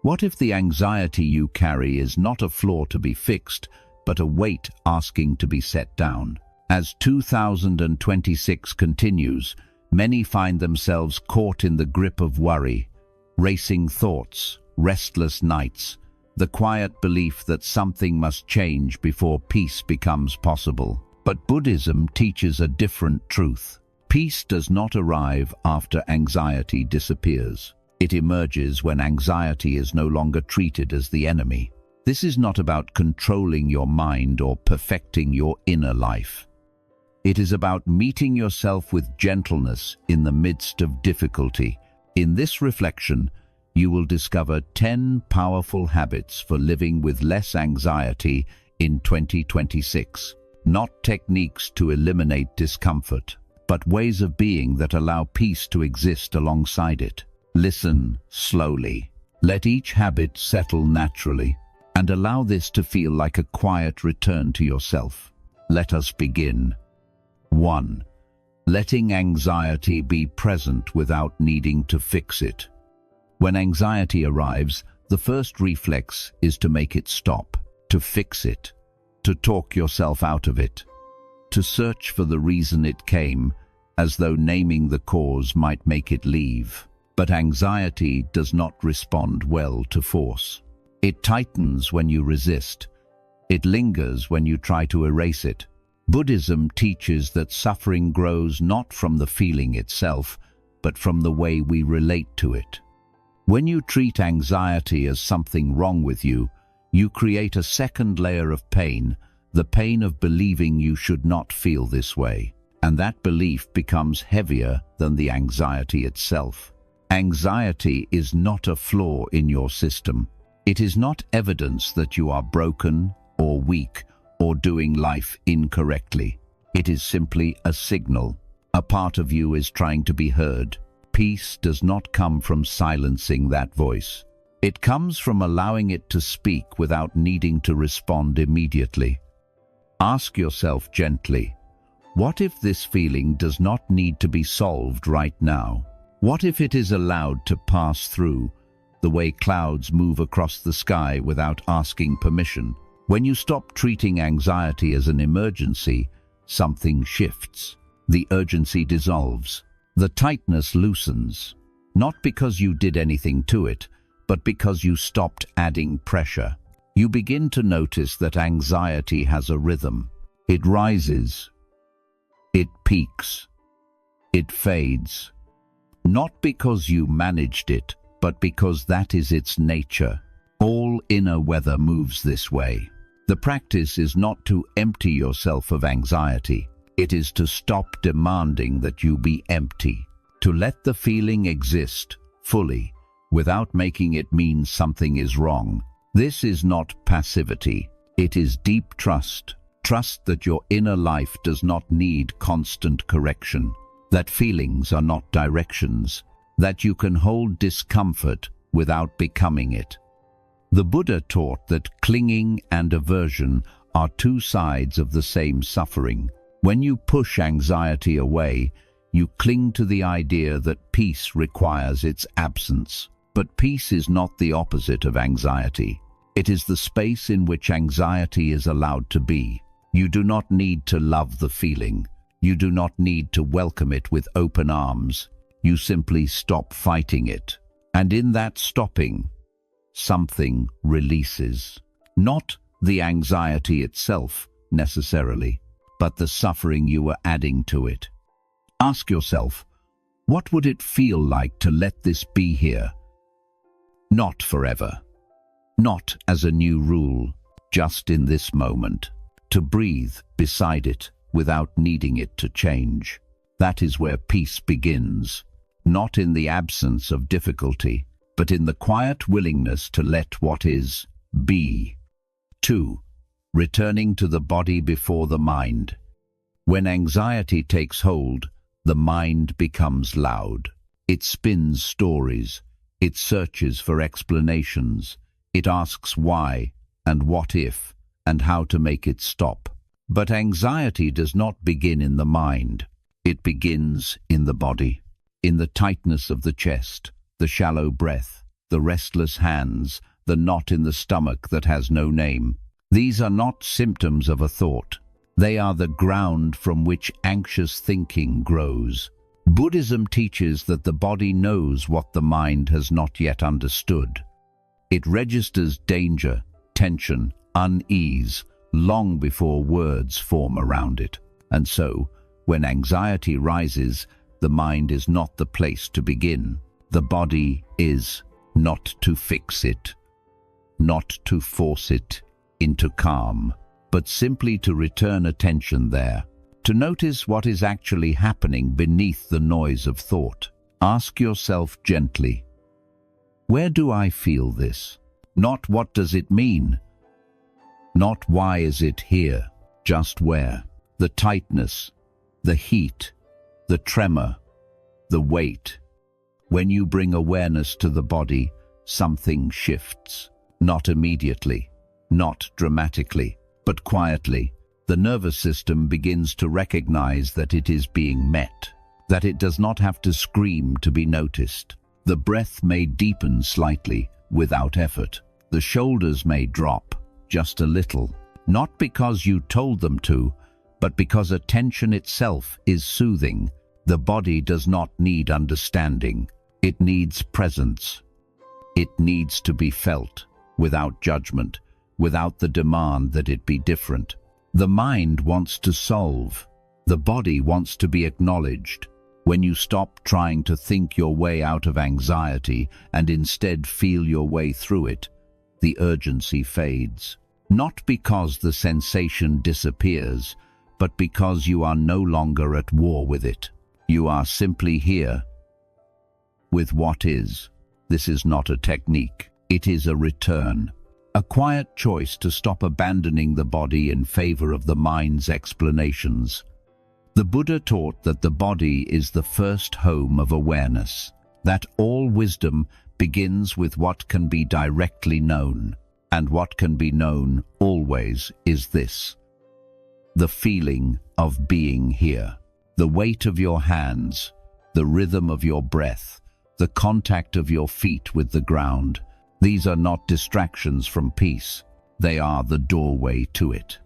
What if the anxiety you carry is not a flaw to be fixed, but a weight asking to be set down? As 2026 continues, many find themselves caught in the grip of worry, racing thoughts, restless nights, the quiet belief that something must change before peace becomes possible. But Buddhism teaches a different truth. Peace does not arrive after anxiety disappears. It emerges when anxiety is no longer treated as the enemy. This is not about controlling your mind or perfecting your inner life. It is about meeting yourself with gentleness in the midst of difficulty. In this reflection, you will discover 10 powerful habits for living with less anxiety in 2026. Not techniques to eliminate discomfort, but ways of being that allow peace to exist alongside it. Listen slowly. Let each habit settle naturally, and allow this to feel like a quiet return to yourself. Let us begin. 1. Letting anxiety be present without needing to fix it. When anxiety arrives, the first reflex is to make it stop, to fix it, to talk yourself out of it, to search for the reason it came, as though naming the cause might make it leave. But anxiety does not respond well to force. It tightens when you resist. It lingers when you try to erase it. Buddhism teaches that suffering grows not from the feeling itself, but from the way we relate to it. When you treat anxiety as something wrong with you, you create a second layer of pain, the pain of believing you should not feel this way. And that belief becomes heavier than the anxiety itself. Anxiety is not a flaw in your system. It is not evidence that you are broken or weak or doing life incorrectly. It is simply a signal. A part of you is trying to be heard. Peace does not come from silencing that voice. It comes from allowing it to speak without needing to respond immediately. Ask yourself gently, what if this feeling does not need to be solved right now? What if it is allowed to pass through, the way clouds move across the sky without asking permission? When you stop treating anxiety as an emergency, something shifts. The urgency dissolves. The tightness loosens, not because you did anything to it, but because you stopped adding pressure. You begin to notice that anxiety has a rhythm. It rises, it peaks, it fades. Not because you managed it, but because that is its nature. All inner weather moves this way. The practice is not to empty yourself of anxiety. It is to stop demanding that you be empty, to let the feeling exist fully, without making it mean something is wrong. This is not passivity. It is deep trust. Trust that your inner life does not need constant correction, that feelings are not directions, that you can hold discomfort without becoming it. The Buddha taught that clinging and aversion are two sides of the same suffering. When you push anxiety away, you cling to the idea that peace requires its absence. But peace is not the opposite of anxiety. It is the space in which anxiety is allowed to be. You do not need to love the feeling. You do not need to welcome it with open arms. You simply stop fighting it. And in that stopping, something releases. Not the anxiety itself, necessarily, but the suffering you are adding to it. Ask yourself, what would it feel like to let this be here? Not forever. Not as a new rule, just in this moment. To breathe beside it without needing it to change. That is where peace begins. Not in the absence of difficulty, but in the quiet willingness to let what is be. 2. Returning to the body before the mind. When anxiety takes hold, the mind becomes loud. It spins stories. It searches for explanations. It asks why and what if and how to make it stop. But anxiety does not begin in the mind. It begins in the body, in the tightness of the chest, the shallow breath, the restless hands, the knot in the stomach that has no name. These are not symptoms of a thought. They are the ground from which anxious thinking grows. Buddhism teaches that the body knows what the mind has not yet understood. It registers danger, tension, unease, long before words form around it. And so, when anxiety rises, the mind is not the place to begin. The body is not to fix it, not to force it into calm, but simply to return attention there, to notice what is actually happening beneath the noise of thought. Ask yourself gently, where do I feel this? Not what does it mean? Not why is it here? Just where? The tightness, the heat, the tremor, the weight. When you bring awareness to the body, something shifts. Not immediately, not dramatically, but quietly. The nervous system begins to recognize that it is being met, that it does not have to scream to be noticed. The breath may deepen slightly, without effort. The shoulders may drop, just a little, not because you told them to, but because attention itself is soothing. The body does not need understanding. It needs presence. It needs to be felt, without judgment, without the demand that it be different. The mind wants to solve. The body wants to be acknowledged. When you stop trying to think your way out of anxiety and instead feel your way through it, the urgency fades. Not because the sensation disappears, but because you are no longer at war with it. You are simply here with what is. This is not a technique. It is a return. A quiet choice to stop abandoning the body in favor of the mind's explanations. The Buddha taught that the body is the first home of awareness, that all wisdom begins with what can be directly known, and what can be known always is this: the feeling of being here, the weight of your hands, the rhythm of your breath, the contact of your feet with the ground. These are not distractions from peace. They are the doorway to it.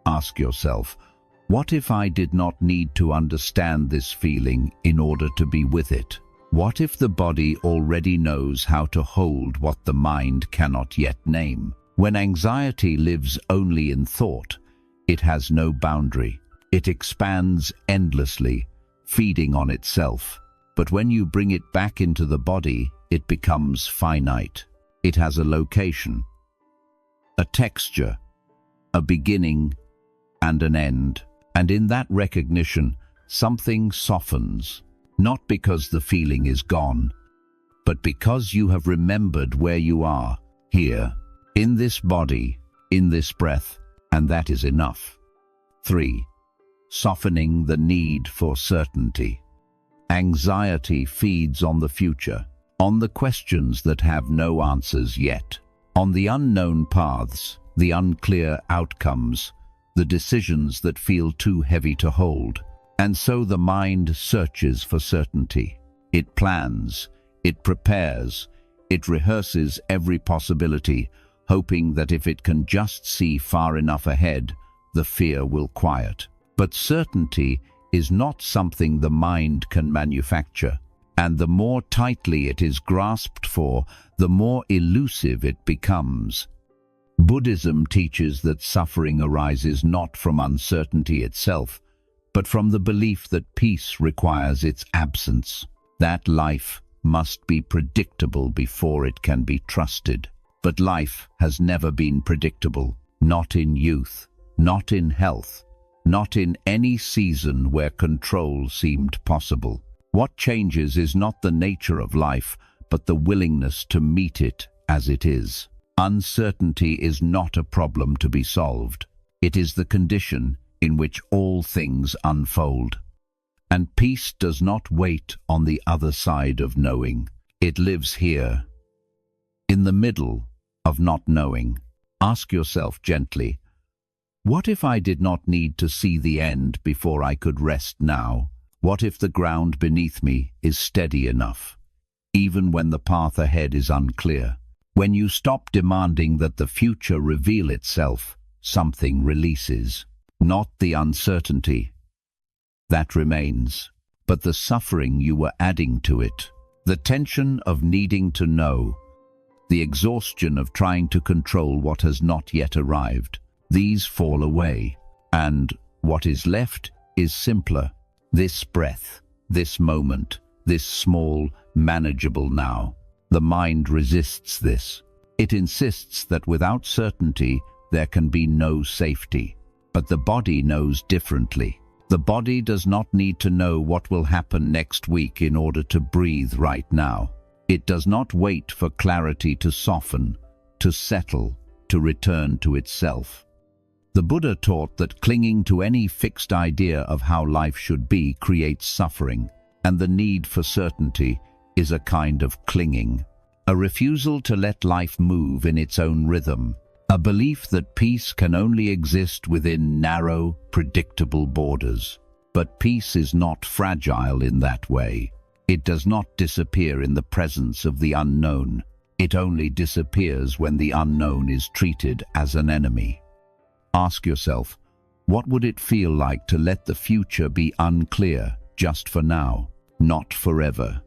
Ask yourself, what if I did not need to understand this feeling in order to be with it? What if the body already knows how to hold what the mind cannot yet name? When anxiety lives only in thought, it has no boundary. It expands endlessly, feeding on itself. But when you bring it back into the body, it becomes finite. It has a location, a texture, a beginning and an end. And in that recognition, something softens, not because the feeling is gone, but because you have remembered where you are, here, in this body, in this breath, and that is enough. 3. Softening the need for certainty. Anxiety feeds on the future, on the questions that have no answers yet, on the unknown paths, the unclear outcomes, the decisions that feel too heavy to hold. And so the mind searches for certainty. It plans, it prepares, it rehearses every possibility, hoping that if it can just see far enough ahead, the fear will quiet. But certainty is not something the mind can manufacture, and the more tightly it is grasped for, the more elusive it becomes. Buddhism teaches that suffering arises not from uncertainty itself, but from the belief that peace requires its absence, that life must be predictable before it can be trusted. But life has never been predictable, not in youth, not in health, not in any season where control seemed possible. What changes is not the nature of life, but the willingness to meet it as it is. Uncertainty is not a problem to be solved. It is the condition in which all things unfold. And peace does not wait on the other side of knowing. It lives here, in the middle of not knowing. Ask yourself gently, what if I did not need to see the end before I could rest now? What if the ground beneath me is steady enough, even when the path ahead is unclear. When you stop demanding that the future reveal itself, something releases. Not the uncertainty. That remains, but the suffering you were adding to it. The tension of needing to know. The exhaustion of trying to control what has not yet arrived. These fall away, and what is left is simpler. This breath, this moment, this small, manageable now. The mind resists this. It insists that without certainty there can be no safety. But the body knows differently. The body does not need to know what will happen next week in order to breathe right now. It does not wait for clarity to soften, to settle, to return to itself. The Buddha taught that clinging to any fixed idea of how life should be creates suffering, and the need for certainty is a kind of clinging, a refusal to let life move in its own rhythm, a belief that peace can only exist within narrow, predictable borders. But peace is not fragile in that way. It does not disappear in the presence of the unknown. It only disappears when the unknown is treated as an enemy. Ask yourself, what would it feel like to let the future be unclear just for now, not forever?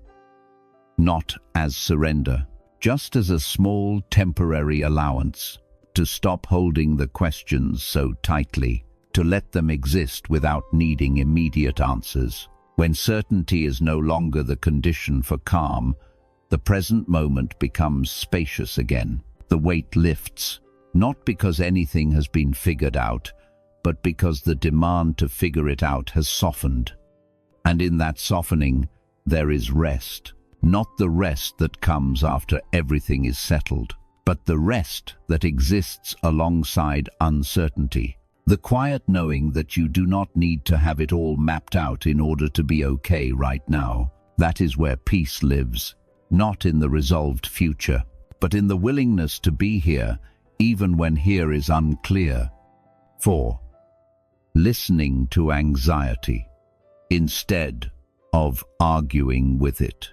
Not as surrender, just as a small temporary allowance, to stop holding the questions so tightly, to let them exist without needing immediate answers. When certainty is no longer the condition for calm, the present moment becomes spacious again. The weight lifts, not because anything has been figured out, but because the demand to figure it out has softened. And in that softening, there is rest. Not the rest that comes after everything is settled, but the rest that exists alongside uncertainty. The quiet knowing that you do not need to have it all mapped out in order to be okay right now. That is where peace lives, not in the resolved future, but in the willingness to be here, even when here is unclear. 4. Listening to anxiety, instead of arguing with it.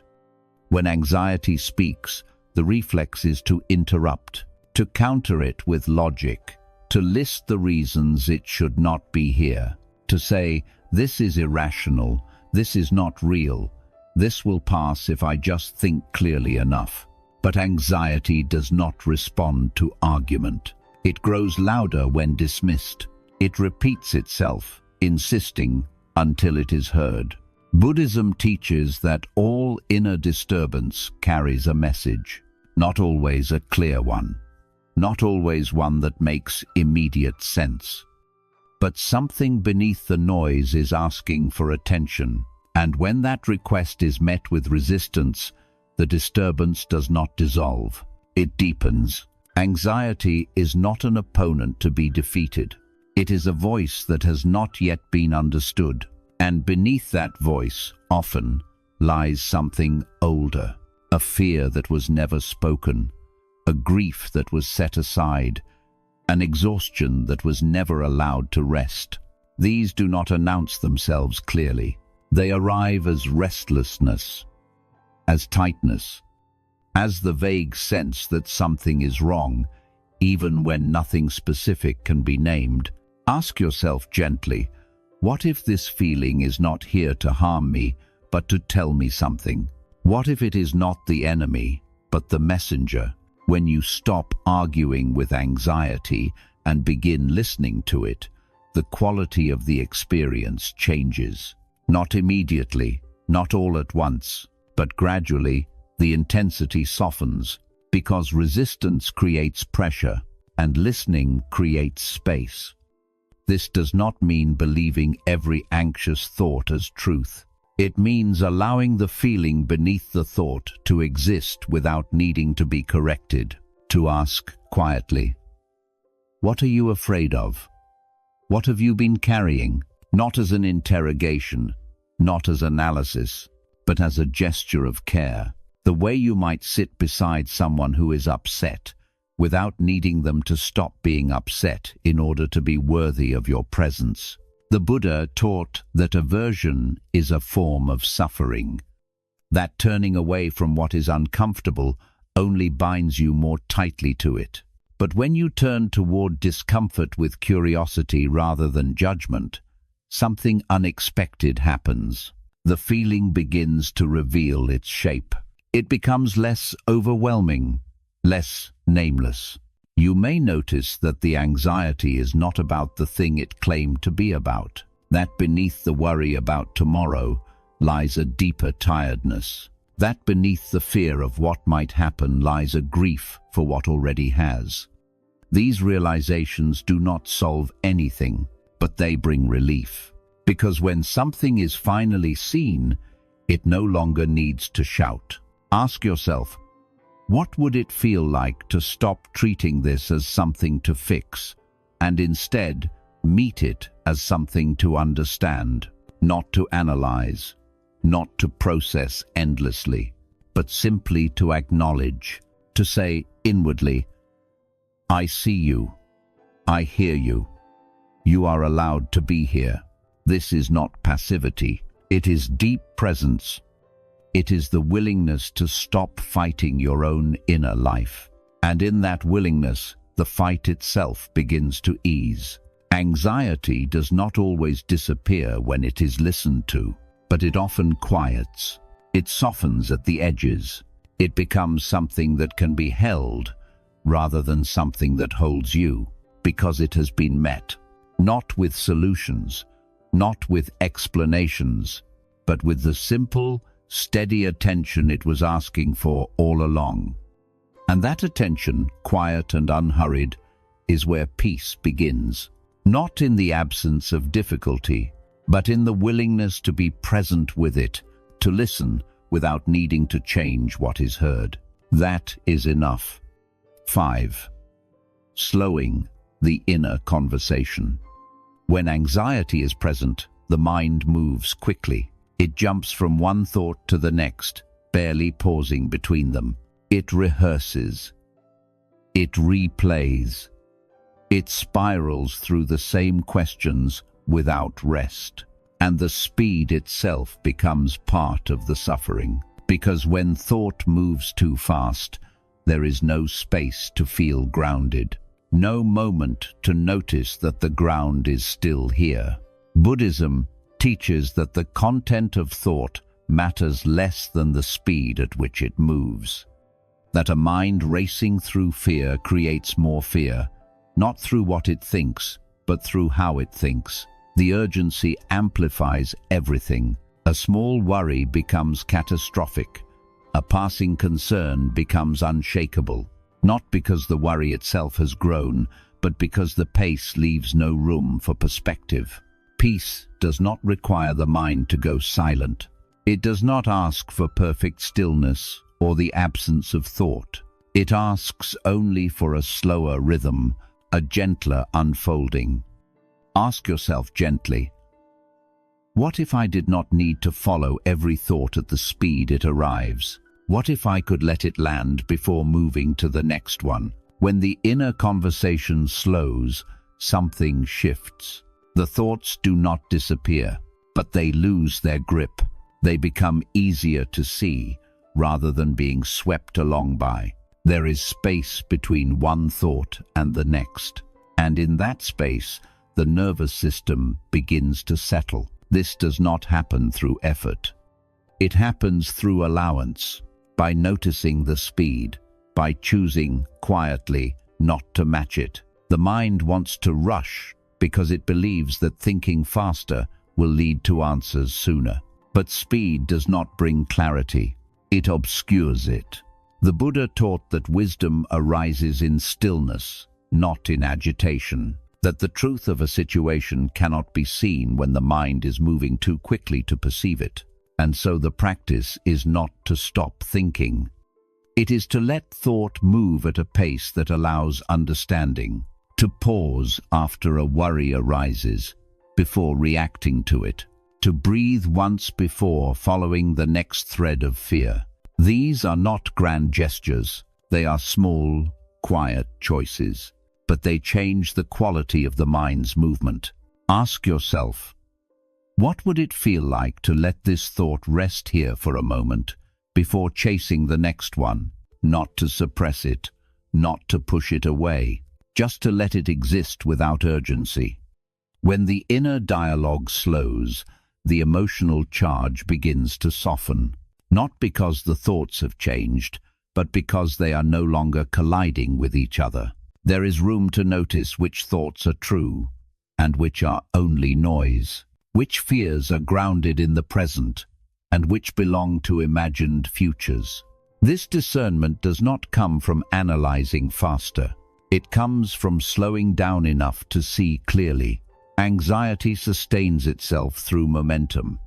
When anxiety speaks, the reflex is to interrupt, to counter it with logic, to list the reasons it should not be here, to say, this is irrational, this is not real, this will pass if I just think clearly enough. But anxiety does not respond to argument. It grows louder when dismissed. It repeats itself, insisting until it is heard. Buddhism teaches that all inner disturbance carries a message, not always a clear one. Not always one that makes immediate sense. But something beneath the noise is asking for attention, and when that request is met with resistance, the disturbance does not dissolve. It deepens. Anxiety is not an opponent to be defeated. It is a voice that has not yet been understood, and beneath that voice, often, lies something older, a fear that was never spoken, a grief that was set aside, an exhaustion that was never allowed to rest. These do not announce themselves clearly. They arrive as restlessness, as tightness, as the vague sense that something is wrong, even when nothing specific can be named. Ask yourself gently, what if this feeling is not here to harm me, but to tell me something? What if it is not the enemy, but the messenger? When you stop arguing with anxiety and begin listening to it, the quality of the experience changes. Not immediately, not all at once, but gradually the intensity softens, because resistance creates pressure and listening creates space. This does not mean believing every anxious thought as truth. It means allowing the feeling beneath the thought to exist without needing to be corrected. To ask quietly, what are you afraid of? What have you been carrying? Not as an interrogation, not as analysis, but as a gesture of care. The way you might sit beside someone who is upset, without needing them to stop being upset in order to be worthy of your presence. The Buddha taught that aversion is a form of suffering. That turning away from what is uncomfortable only binds you more tightly to it. But when you turn toward discomfort with curiosity rather than judgment, something unexpected happens. The feeling begins to reveal its shape. It becomes less overwhelming, less nameless. You may notice that the anxiety is not about the thing it claimed to be about. That beneath the worry about tomorrow lies a deeper tiredness. That beneath the fear of what might happen lies a grief for what already has. These realizations do not solve anything, but they bring relief. Because when something is finally seen, it no longer needs to shout. Ask yourself, what would it feel like to stop treating this as something to fix, and instead meet it as something to understand, not to analyze, not to process endlessly, but simply to acknowledge, to say inwardly, I see you, I hear you, you are allowed to be here. This is not passivity, it is deep presence. It is the willingness to stop fighting your own inner life. And in that willingness, the fight itself begins to ease. Anxiety does not always disappear when it is listened to, but it often quiets. It softens at the edges. It becomes something that can be held, rather than something that holds you, because it has been met. Not with solutions, not with explanations, but with the simple, steady attention it was asking for all along. And that attention, quiet and unhurried, is where peace begins. Not in the absence of difficulty, but in the willingness to be present with it, to listen without needing to change what is heard. That is enough. 5. Slowing the inner conversation. When anxiety is present, the mind moves quickly. It jumps from one thought to the next, barely pausing between them. It rehearses. It replays. It spirals through the same questions without rest. And the speed itself becomes part of the suffering. Because when thought moves too fast, there is no space to feel grounded. No moment to notice that the ground is still here. Buddhism teaches that the content of thought matters less than the speed at which it moves. That a mind racing through fear creates more fear, not through what it thinks, but through how it thinks. The urgency amplifies everything. A small worry becomes catastrophic. A passing concern becomes unshakable, not because the worry itself has grown, but because the pace leaves no room for perspective. Peace does not require the mind to go silent. It does not ask for perfect stillness or the absence of thought. It asks only for a slower rhythm, a gentler unfolding. Ask yourself gently, what if I did not need to follow every thought at the speed it arrives? What if I could let it land before moving to the next one? When the inner conversation slows, something shifts. The thoughts do not disappear, but they lose their grip. They become easier to see, rather than being swept along by. There is space between one thought and the next, and in that space, the nervous system begins to settle. This does not happen through effort. It happens through allowance, by noticing the speed, by choosing quietly not to match it. The mind wants to rush because it believes that thinking faster will lead to answers sooner. But speed does not bring clarity. It obscures it. The Buddha taught that wisdom arises in stillness, not in agitation. That the truth of a situation cannot be seen when the mind is moving too quickly to perceive it. And so the practice is not to stop thinking. It is to let thought move at a pace that allows understanding. To pause after a worry arises, before reacting to it. To breathe once before following the next thread of fear. These are not grand gestures. They are small, quiet choices. But they change the quality of the mind's movement. Ask yourself, What would it feel like to let this thought rest here for a moment before chasing the next one? Not to suppress it, not to push it away, just to let it exist without urgency. When the inner dialogue slows, the emotional charge begins to soften, not because the thoughts have changed, but because they are no longer colliding with each other. There is room to notice which thoughts are true and which are only noise, which fears are grounded in the present and which belong to imagined futures. This discernment does not come from analyzing faster. It comes from slowing down enough to see clearly. Anxiety sustains itself through momentum.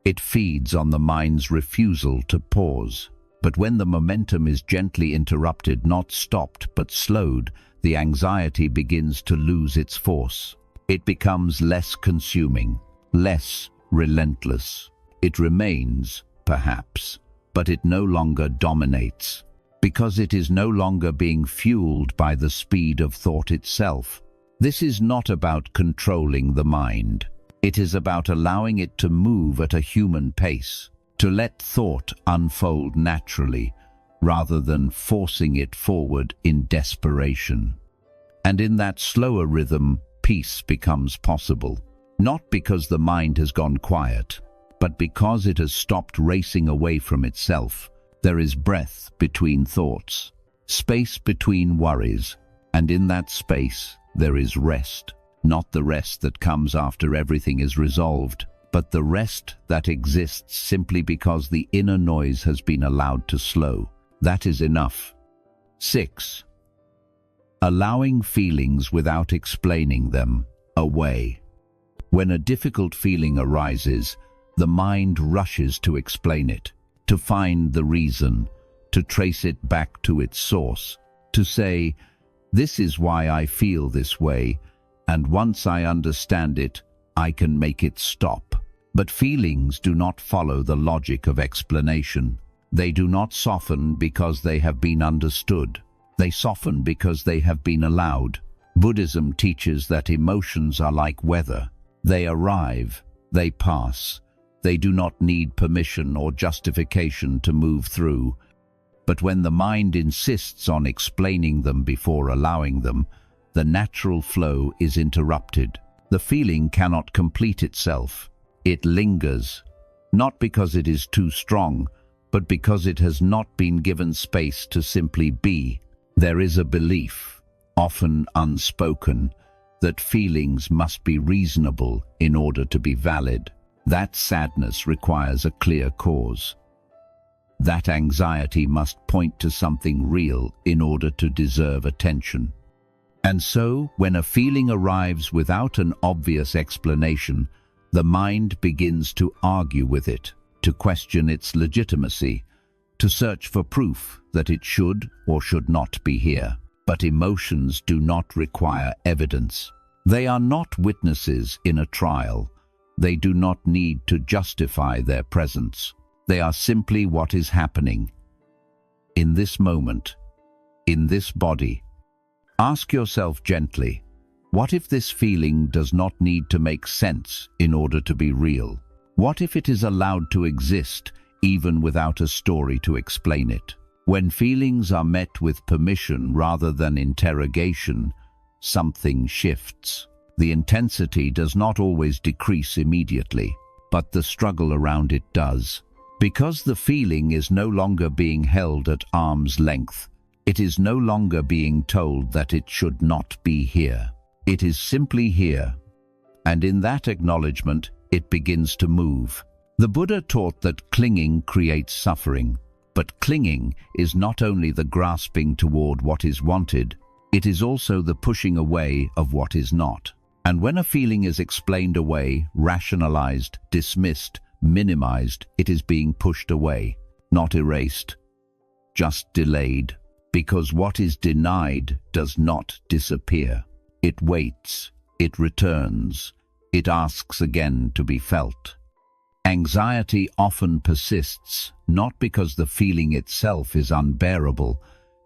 It feeds on the mind's refusal to pause. But when the momentum is gently interrupted, not stopped but slowed, the anxiety begins to lose its force. It becomes less consuming, less relentless. It remains, perhaps, but it no longer dominates, because it is no longer being fueled by the speed of thought itself. This is not about controlling the mind. It is about allowing it to move at a human pace, to let thought unfold naturally, rather than forcing it forward in desperation. And in that slower rhythm, peace becomes possible, not because the mind has gone quiet, but because it has stopped racing away from itself. There is breath between thoughts, space between worries, and in that space there is rest. Not the rest that comes after everything is resolved, but the rest that exists simply because the inner noise has been allowed to slow. That is enough. 6. Allowing feelings without explaining them away. When a difficult feeling arises, the mind rushes to explain it, to find the reason, to trace it back to its source, to say, "This is why I feel this way, and once I understand it, I can make it stop." But feelings do not follow the logic of explanation. They do not soften because they have been understood. They soften because they have been allowed. Buddhism teaches that emotions are like weather. They arrive, they pass. They do not need permission or justification to move through. But when the mind insists on explaining them before allowing them, the natural flow is interrupted. The feeling cannot complete itself. It lingers, not because it is too strong, but because it has not been given space to simply be. There is a belief, often unspoken, that feelings must be reasonable in order to be valid. That sadness requires a clear cause. That anxiety must point to something real in order to deserve attention. And so, when a feeling arrives without an obvious explanation, the mind begins to argue with it, to question its legitimacy, to search for proof that it should or should not be here. But emotions do not require evidence. They are not witnesses in a trial. They do not need to justify their presence. They are simply what is happening in this moment, in this body. Ask yourself gently, what if this feeling does not need to make sense in order to be real? What if it is allowed to exist even without a story to explain it? When feelings are met with permission rather than interrogation, something shifts. The intensity does not always decrease immediately, but the struggle around it does. Because the feeling is no longer being held at arm's length, it is no longer being told that it should not be here. It is simply here, and in that acknowledgement, it begins to move. The Buddha taught that clinging creates suffering, but clinging is not only the grasping toward what is wanted, it is also the pushing away of what is not. And when a feeling is explained away, rationalized, dismissed, minimized, it is being pushed away, not erased, just delayed. Because what is denied does not disappear. It waits, it returns, it asks again to be felt. Anxiety often persists, not because the feeling itself is unbearable,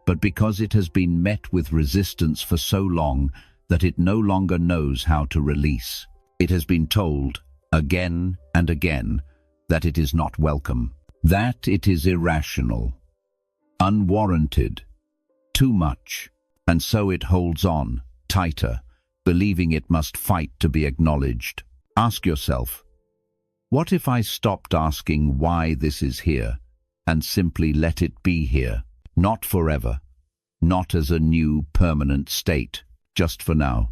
but because it has been met with resistance for so long that it no longer knows how to release. It has been told, again and again, that it is not welcome, that it is irrational, unwarranted, too much, and so it holds on, tighter, believing it must fight to be acknowledged. Ask yourself, what if I stopped asking why this is here, and simply let it be here, not forever, not as a new permanent state, just for now,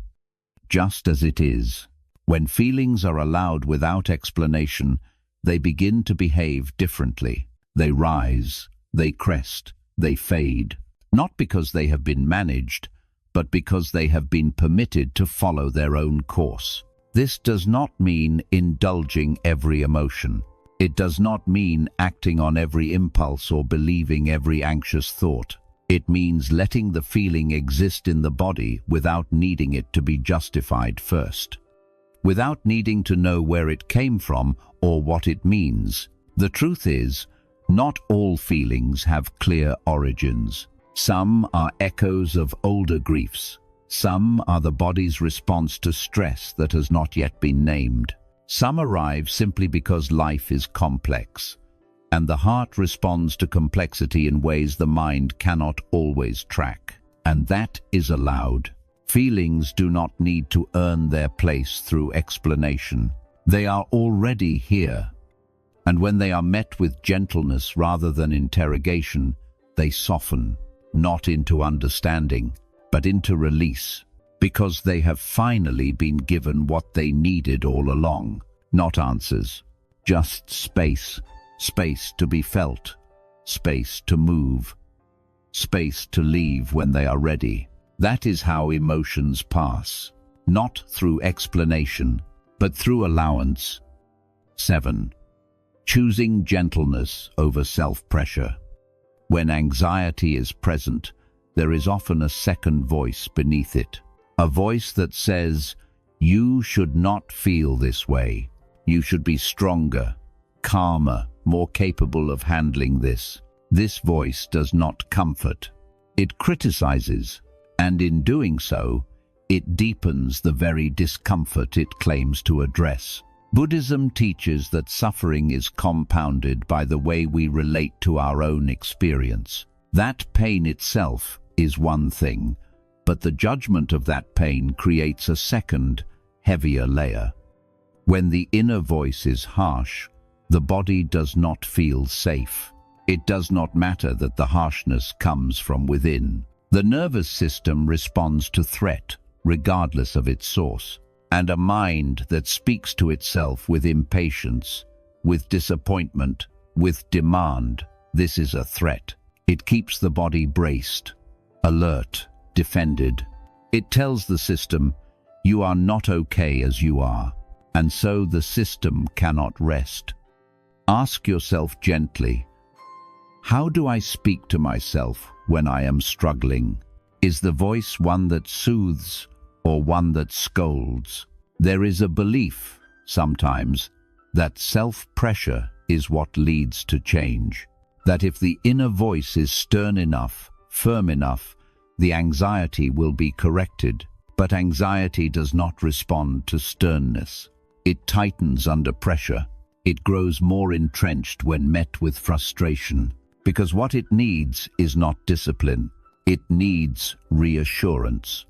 just as it is. When feelings are allowed without explanation, they begin to behave differently. They rise, they crest, they fade, not because they have been managed, but because they have been permitted to follow their own course. This does not mean indulging every emotion. It does not mean acting on every impulse or believing every anxious thought. It means letting the feeling exist in the body without needing it to be justified first, without needing to know where it came from or what it means. The truth is, not all feelings have clear origins. Some are echoes of older griefs. Some are the body's response to stress that has not yet been named. Some arrive simply because life is complex, and the heart responds to complexity in ways the mind cannot always track. And that is allowed. Feelings do not need to earn their place through explanation. They are already here. And when they are met with gentleness rather than interrogation, they soften, not into understanding, but into release, because they have finally been given what they needed all along. Not answers, just space. Space to be felt, space to move, space to leave when they are ready. That is how emotions pass, not through explanation, but through allowance. 7. Choosing gentleness over self-pressure. When anxiety is present, there is often a second voice beneath it, a voice that says, "You should not feel this way. You should be stronger, calmer, more capable of handling this." This voice does not comfort. It criticizes, and in doing so, it deepens the very discomfort it claims to address. Buddhism teaches that suffering is compounded by the way we relate to our own experience. That pain itself is one thing, but the judgment of that pain creates a second, heavier layer. When the inner voice is harsh, the body does not feel safe. It does not matter that the harshness comes from within. The nervous system responds to threat, regardless of its source. And a mind that speaks to itself with impatience, with disappointment, with demand, this is a threat. It keeps the body braced, alert, defended. It tells the system, "You are not okay as you are," and so the system cannot rest. Ask yourself gently, how do I speak to myself when I am struggling? Is the voice one that soothes or one that scolds? There is a belief, sometimes, that self-pressure is what leads to change. That if the inner voice is stern enough, firm enough, the anxiety will be corrected. But anxiety does not respond to sternness. It tightens under pressure. It grows more entrenched when met with frustration. Because what it needs is not discipline. It needs reassurance.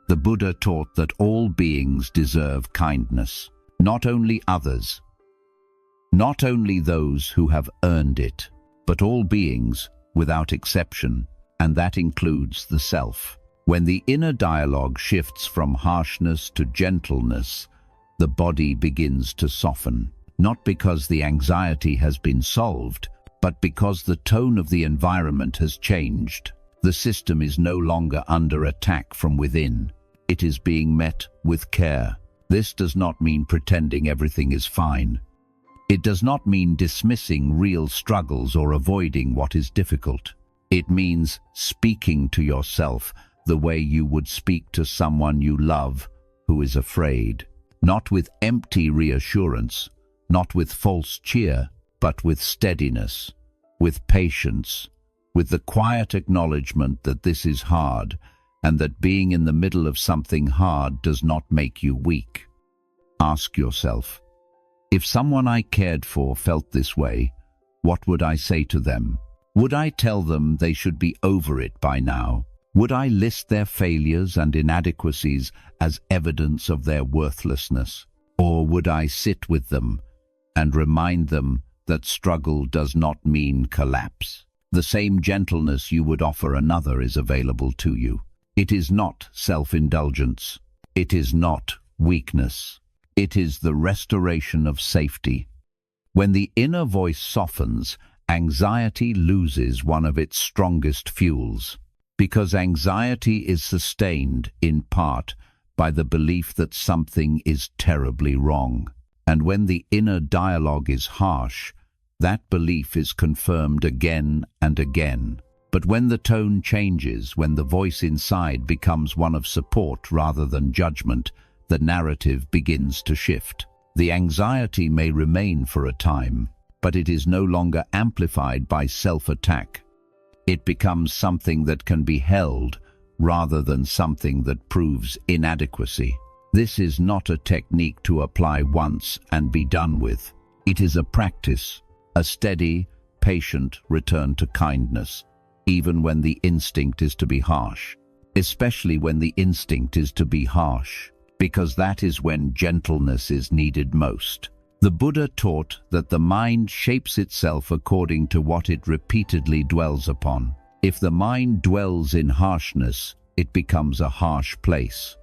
The Buddha taught that all beings deserve kindness, not only others, not only those who have earned it, but all beings without exception, and that includes the self. When the inner dialogue shifts from harshness to gentleness, the body begins to soften, not because the anxiety has been solved, but because the tone of the environment has changed. The system is no longer under attack from within. It is being met with care. This does not mean pretending everything is fine. It does not mean dismissing real struggles or avoiding what is difficult. It means speaking to yourself the way you would speak to someone you love who is afraid. Not with empty reassurance, not with false cheer, but with steadiness, with patience, with the quiet acknowledgement that this is hard and that being in the middle of something hard does not make you weak. Ask yourself, If someone I cared for felt this way, what would I say to them? Would I tell them they should be over it by now? Would I list their failures and inadequacies as evidence of their worthlessness? Or would I sit with them and remind them that struggle does not mean collapse? The same gentleness you would offer another is available to you. It is not self-indulgence. It is not weakness. It is the restoration of safety. When the inner voice softens, anxiety loses one of its strongest fuels, because anxiety is sustained, in part, by the belief that something is terribly wrong. And when the inner dialogue is harsh, that belief is confirmed again and again. But when the tone changes, when the voice inside becomes one of support rather than judgment, the narrative begins to shift. The anxiety may remain for a time, but it is no longer amplified by self-attack. It becomes something that can be held rather than something that proves inadequacy. This is not a technique to apply once and be done with. It is a practice, a steady, patient return to kindness, even when the instinct is to be harsh. Especially when the instinct is to be harsh, because that is when gentleness is needed most. The Buddha taught that the mind shapes itself according to what it repeatedly dwells upon. If the mind dwells in harshness, it becomes a harsh place.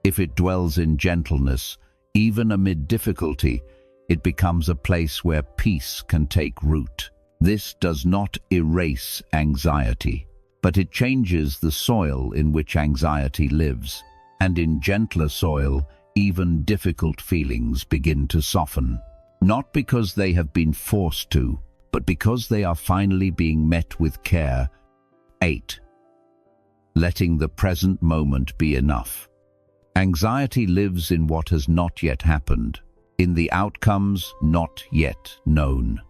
If it dwells in gentleness, even amid difficulty, it becomes a place where peace can take root. This does not erase anxiety, but it changes the soil in which anxiety lives. And in gentler soil, even difficult feelings begin to soften. Not because they have been forced to, but because they are finally being met with care. 8. Letting the present moment be enough. Anxiety lives in what has not yet happened, in the outcomes not yet known,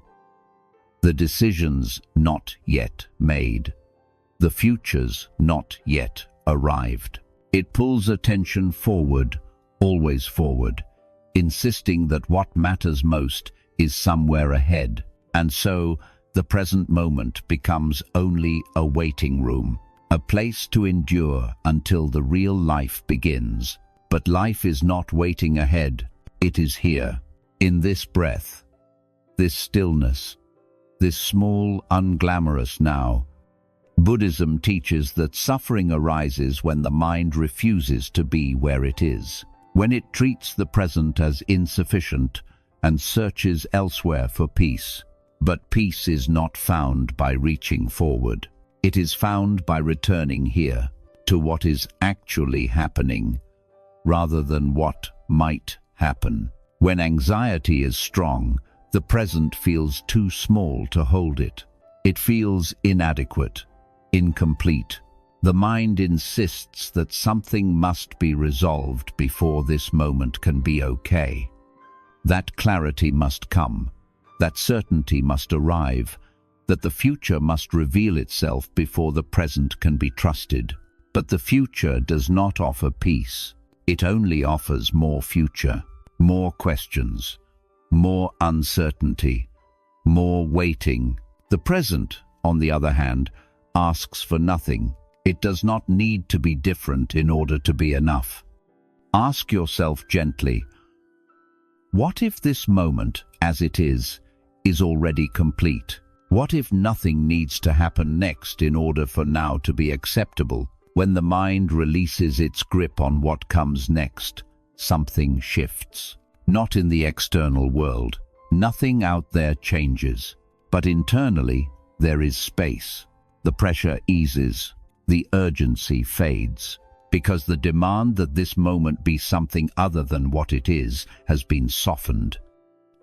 the decisions not yet made, the futures not yet arrived. It pulls attention forward, always forward, insisting that what matters most is somewhere ahead. And so, the present moment becomes only a waiting room, a place to endure until the real life begins. But life is not waiting ahead, it is here, in this breath, this stillness, this small, unglamorous now. Buddhism teaches that suffering arises when the mind refuses to be where it is, when it treats the present as insufficient and searches elsewhere for peace. But peace is not found by reaching forward. It is found by returning here, to what is actually happening, rather than what might happen. When anxiety is strong, the present feels too small to hold it. It feels inadequate, incomplete. The mind insists that something must be resolved before this moment can be okay. That clarity must come, that certainty must arrive, that the future must reveal itself before the present can be trusted. But the future does not offer peace. It only offers more future, more questions, more uncertainty, more waiting. The present, on the other hand, asks for nothing. It does not need to be different in order to be enough. Ask yourself gently, what if this moment, as it is already complete? What if nothing needs to happen next in order for now to be acceptable? When the mind releases its grip on what comes next, something shifts. Not in the external world. Nothing out there changes. But internally, there is space. The pressure eases. The urgency fades. Because the demand that this moment be something other than what it is has been softened.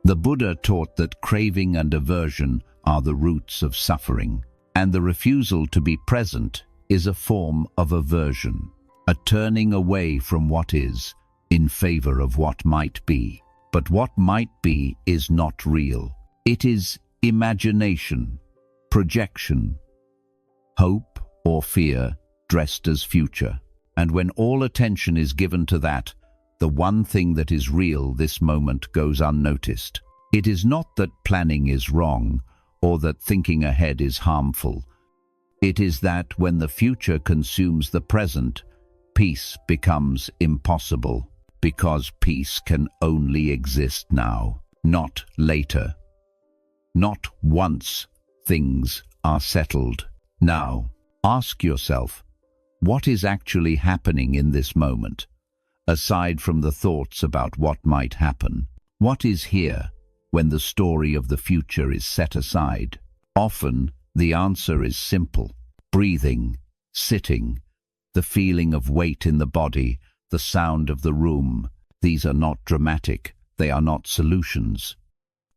The Buddha taught that craving and aversion are the roots of suffering, and the refusal to be present is a form of aversion, a turning away from what is in favor of what might be. But what might be is not real. It is imagination, projection, hope or fear dressed as future. And when all attention is given to that, the one thing that is real this moment goes unnoticed. It is not that planning is wrong or that thinking ahead is harmful. It is that when the future consumes the present, peace becomes impossible, because peace can only exist now, not later. Not once things are settled. Now, ask yourself, what is actually happening in this moment? Aside from the thoughts about what might happen, what is here when the story of the future is set aside? Often, the answer is simple. Breathing, sitting, the feeling of weight in the body, the sound of the room. These are not dramatic, they are not solutions,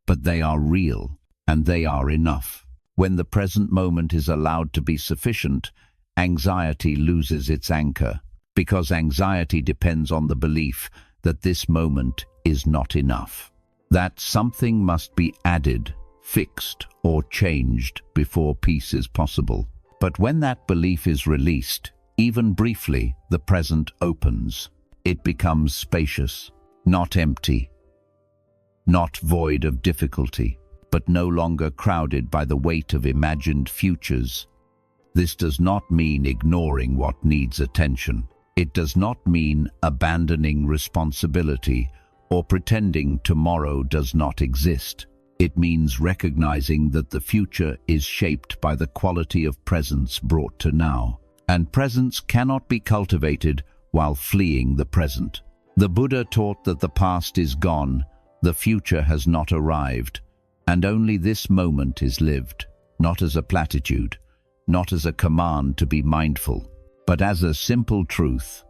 but they are real, and they are enough. When the present moment is allowed to be sufficient, anxiety loses its anchor, because anxiety depends on the belief that this moment is not enough, that something must be added, fixed, or changed before peace is possible. But when that belief is released, even briefly, the present opens. It becomes spacious, not empty, not void of difficulty, but no longer crowded by the weight of imagined futures. This does not mean ignoring what needs attention. It does not mean abandoning responsibility or pretending tomorrow does not exist. It means recognizing that the future is shaped by the quality of presence brought to now, and presence cannot be cultivated while fleeing the present. The Buddha taught that the past is gone, the future has not arrived, and only this moment is lived, not as a platitude, not as a command to be mindful, but as a simple truth.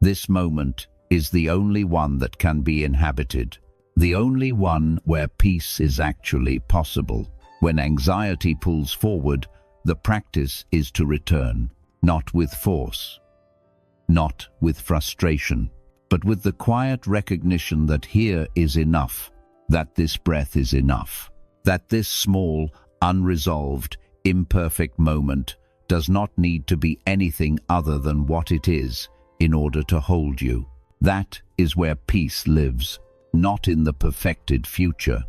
This moment is the only one that can be inhabited, the only one where peace is actually possible. When anxiety pulls forward, the practice is to return, not with force, not with frustration, but with the quiet recognition that here is enough, that this breath is enough, that this small, unresolved, imperfect moment does not need to be anything other than what it is in order to hold you. That is where peace lives, not in the perfected future,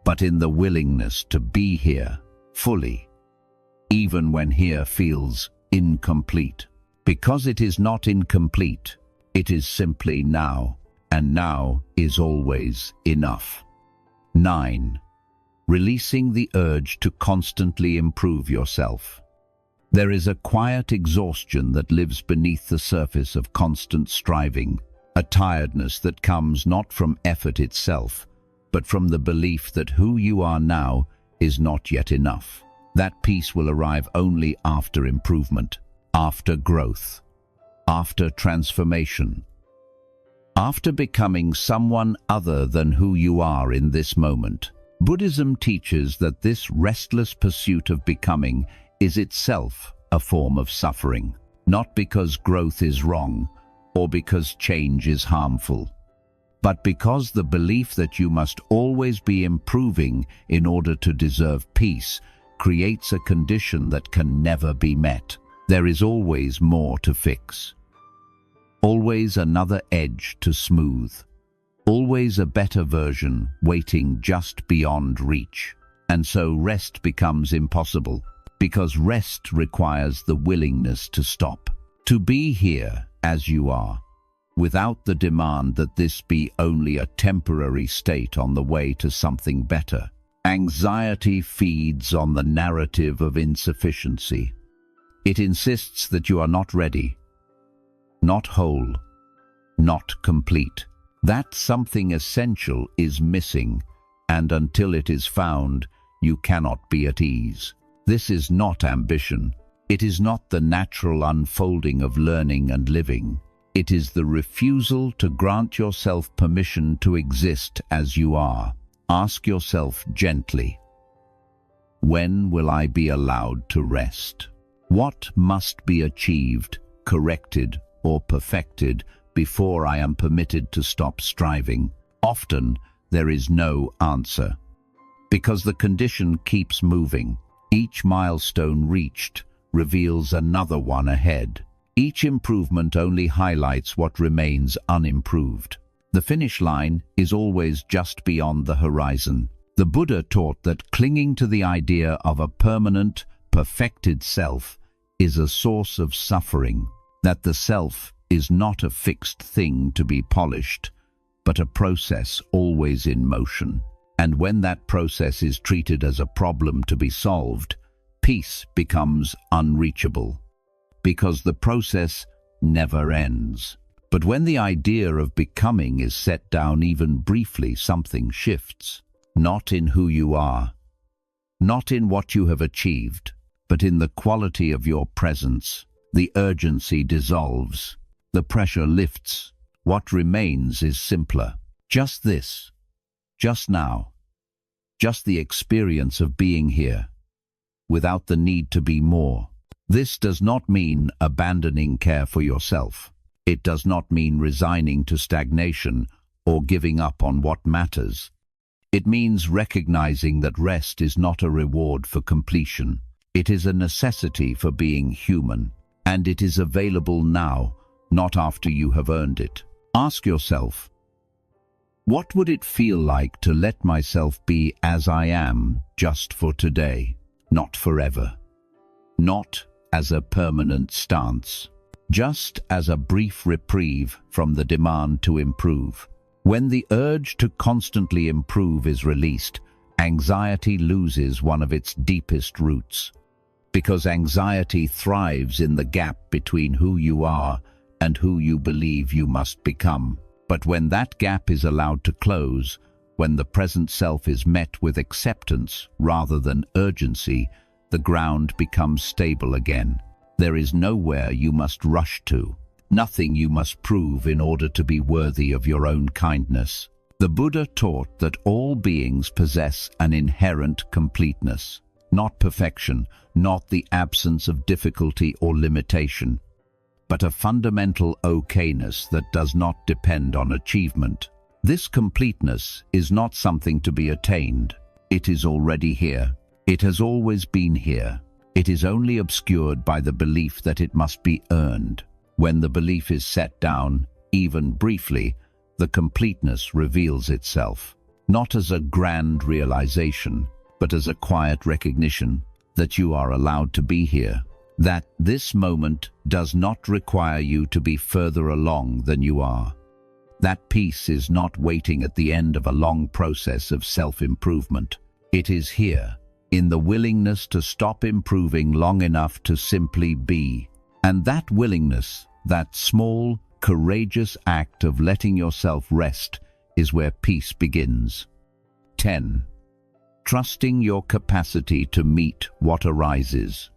but in the willingness to be here fully, even when here feels incomplete. Because it is not incomplete, it is simply now, and now is always enough. 9. Releasing the urge to constantly improve yourself. There is a quiet exhaustion that lives beneath the surface of constant striving, a tiredness that comes not from effort itself, but from the belief that who you are now is not yet enough. That peace will arrive only after improvement, after growth, after transformation, after becoming someone other than who you are in this moment. Buddhism teaches that this restless pursuit of becoming is itself a form of suffering, not because growth is wrong or because change is harmful, but because the belief that you must always be improving in order to deserve peace creates a condition that can never be met. There is always more to fix, always another edge to smooth, always a better version waiting just beyond reach. And so rest becomes impossible, because rest requires the willingness to stop, to be here as you are, without the demand that this be only a temporary state on the way to something better. Anxiety feeds on the narrative of insufficiency. It insists that you are not ready, not whole, not complete, that something essential is missing, and until it is found, you cannot be at ease. This is not ambition. It is not the natural unfolding of learning and living. It is the refusal to grant yourself permission to exist as you are. Ask yourself gently, when will I be allowed to rest? What must be achieved, corrected, or perfected before I am permitted to stop striving? Often, there is no answer, because the condition keeps moving. Each milestone reached reveals another one ahead. Each improvement only highlights what remains unimproved. The finish line is always just beyond the horizon. The Buddha taught that clinging to the idea of a permanent, perfected self is a source of suffering, that the self is not a fixed thing to be polished, but a process always in motion. And when that process is treated as a problem to be solved, peace becomes unreachable, because the process never ends. But when the idea of becoming is set down even briefly, something shifts. Not in who you are, not in what you have achieved, but in the quality of your presence. The urgency dissolves, the pressure lifts. What remains is simpler. Just this, just now, just the experience of being here, without the need to be more. This does not mean abandoning care for yourself. It does not mean resigning to stagnation or giving up on what matters. It means recognizing that rest is not a reward for completion. It is a necessity for being human, and it is available now, not after you have earned it. Ask yourself, what would it feel like to let myself be as I am just for today, not forever? Not as a permanent stance, just as a brief reprieve from the demand to improve. When the urge to constantly improve is released, anxiety loses one of its deepest roots. Because anxiety thrives in the gap between who you are and who you believe you must become. But when that gap is allowed to close, when the present self is met with acceptance rather than urgency, the ground becomes stable again. There is nowhere you must rush to, nothing you must prove in order to be worthy of your own kindness. The Buddha taught that all beings possess an inherent completeness, not perfection, not the absence of difficulty or limitation, but a fundamental okayness that does not depend on achievement. This completeness is not something to be attained. It is already here. It has always been here. It is only obscured by the belief that it must be earned. When the belief is set down, even briefly, the completeness reveals itself, not as a grand realization, but as a quiet recognition that you are allowed to be here, that this moment does not require you to be further along than you are. That peace is not waiting at the end of a long process of self-improvement. It is here, in the willingness to stop improving long enough to simply be. And that willingness, that small, courageous act of letting yourself rest, is where peace begins. 10. Trusting your capacity to meet what arises.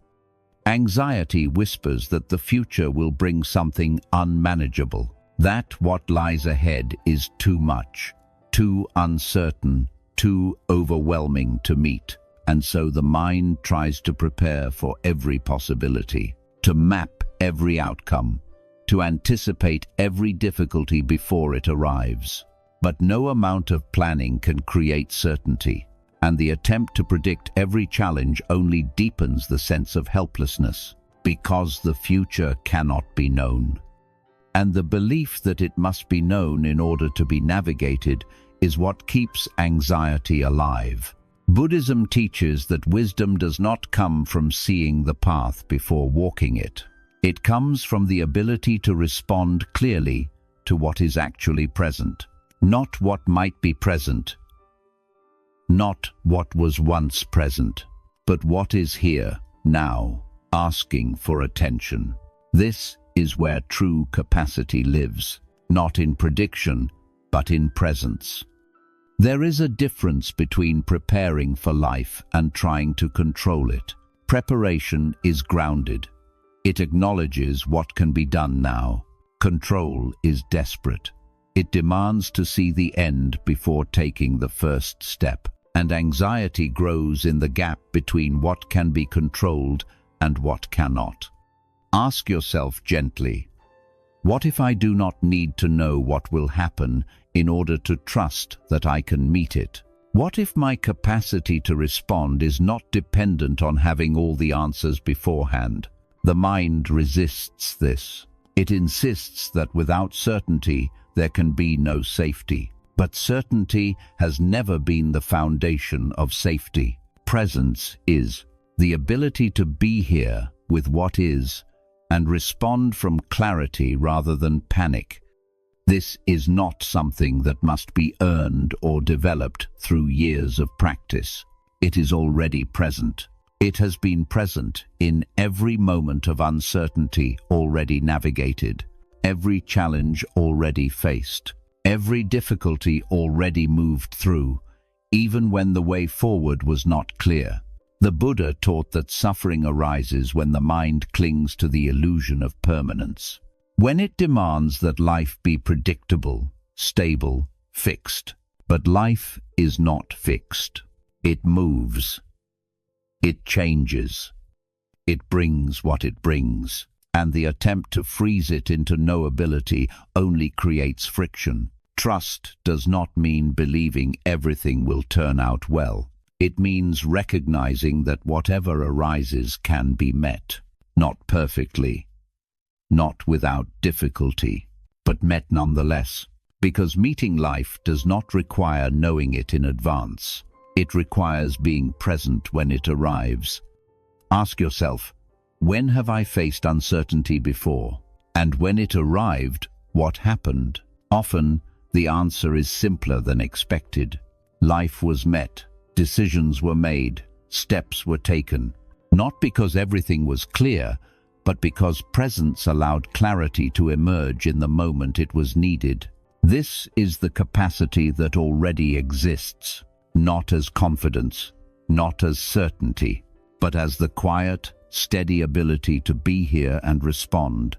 Anxiety whispers that the future will bring something unmanageable, that what lies ahead is too much, too uncertain, too overwhelming to meet. And so the mind tries to prepare for every possibility, to map every outcome, to anticipate every difficulty before it arrives. But no amount of planning can create certainty, and the attempt to predict every challenge only deepens the sense of helplessness, because the future cannot be known. And the belief that it must be known in order to be navigated is what keeps anxiety alive. Buddhism teaches that wisdom does not come from seeing the path before walking it. It comes from the ability to respond clearly to what is actually present, not what might be present, not what was once present, but what is here, now, asking for attention. This is where true capacity lives, not in prediction, but in presence. There is a difference between preparing for life and trying to control it. Preparation is grounded. It acknowledges what can be done now. Control is desperate. It demands to see the end before taking the first step. And anxiety grows in the gap between what can be controlled and what cannot. Ask yourself gently, what if I do not need to know what will happen in order to trust that I can meet it? What if my capacity to respond is not dependent on having all the answers beforehand, The mind resists this. It insists that without certainty there can be no safety. But certainty has never been the foundation of safety. Presence is the ability to be here with what is and respond from clarity rather than panic. This is not something that must be earned or developed through years of practice. It is already present. It has been present in every moment of uncertainty already navigated, every challenge already faced, every difficulty already moved through, even when the way forward was not clear. The Buddha taught that suffering arises when the mind clings to the illusion of permanence. When it demands that life be predictable, stable, fixed. But life is not fixed. It moves. It changes. It brings what it brings. And the attempt to freeze it into knowability only creates friction. Trust does not mean believing everything will turn out well. It means recognizing that whatever arises can be met. Not perfectly, not without difficulty, but met nonetheless. Because meeting life does not require knowing it in advance. It requires being present when it arrives. Ask yourself, when have I faced uncertainty before? And when it arrived, what happened? Often, the answer is simpler than expected. Life was met, decisions were made, steps were taken. Not because everything was clear, but because presence allowed clarity to emerge in the moment it was needed. This is the capacity that already exists, not as confidence, not as certainty, but as the quiet, steady ability to be here and respond.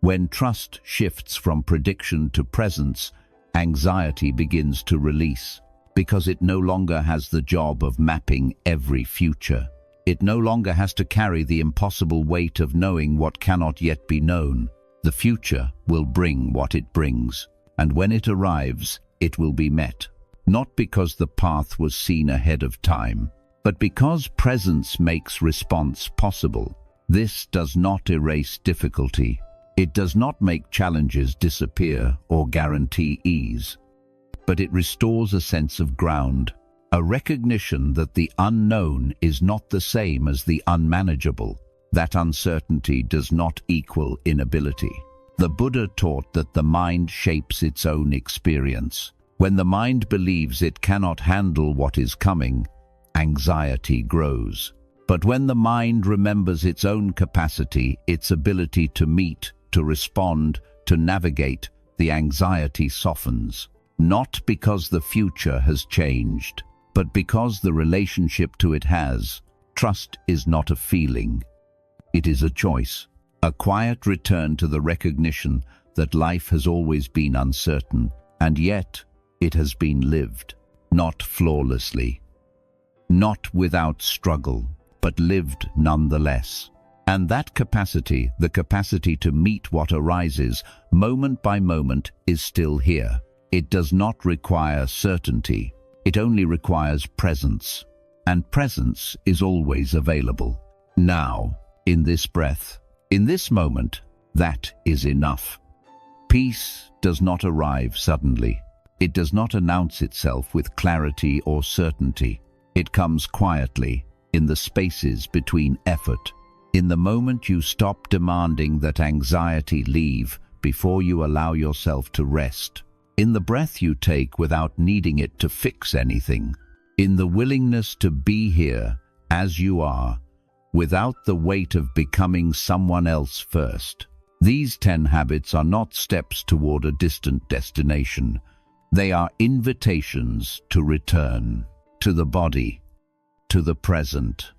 When trust shifts from prediction to presence, anxiety begins to release, because it no longer has the job of mapping every future. It no longer has to carry the impossible weight of knowing what cannot yet be known. The future will bring what it brings, and when it arrives, it will be met. Not because the path was seen ahead of time, but because presence makes response possible. This does not erase difficulty. It does not make challenges disappear or guarantee ease, but it restores a sense of ground, a recognition that the unknown is not the same as the unmanageable. That uncertainty does not equal inability. The Buddha taught that the mind shapes its own experience. When the mind believes it cannot handle what is coming, anxiety grows. But when the mind remembers its own capacity, its ability to meet, to respond, to navigate, the anxiety softens. Not because the future has changed, but because the relationship to it has. Trust is not a feeling. It is a choice, a quiet return to the recognition that life has always been uncertain, and yet it has been lived, not flawlessly, not without struggle, but lived nonetheless. And that capacity, the capacity to meet what arises, moment by moment, is still here. It does not require certainty. It only requires presence. And presence is always available. Now, in this breath, in this moment, that is enough. Peace does not arrive suddenly. It does not announce itself with clarity or certainty. It comes quietly, in the spaces between effort. In the moment you stop demanding that anxiety leave before you allow yourself to rest. In the breath you take without needing it to fix anything. In the willingness to be here as you are, without the weight of becoming someone else first. These 10 habits are not steps toward a distant destination. They are invitations to return, to the body, to the present,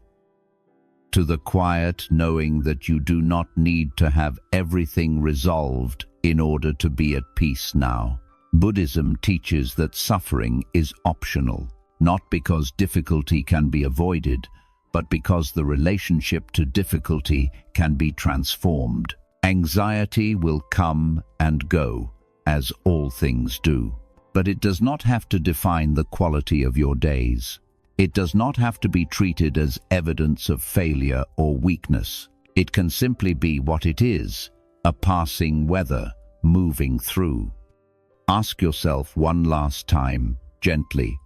to the quiet knowing that you do not need to have everything resolved in order to be at peace now. Buddhism teaches that suffering is optional, not because difficulty can be avoided, but because the relationship to difficulty can be transformed. Anxiety will come and go, as all things do. But it does not have to define the quality of your days. It does not have to be treated as evidence of failure or weakness. It can simply be what it is, a passing weather moving through. Ask yourself one last time, gently,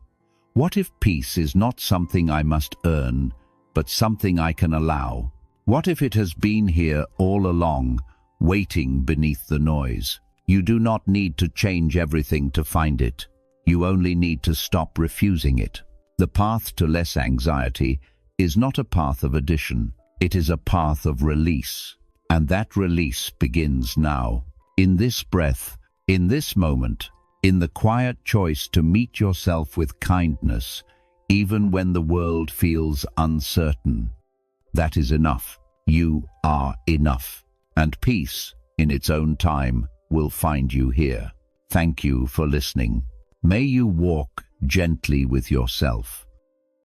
what if peace is not something I must earn, but something I can allow? What if it has been here all along, waiting beneath the noise? You do not need to change everything to find it. You only need to stop refusing it. The path to less anxiety is not a path of addition. It is a path of release. And that release begins now. In this breath, in this moment, in the quiet choice to meet yourself with kindness, even when the world feels uncertain. That is enough. You are enough. And peace, in its own time, will find you here. Thank you for listening. May you walk gently with yourself.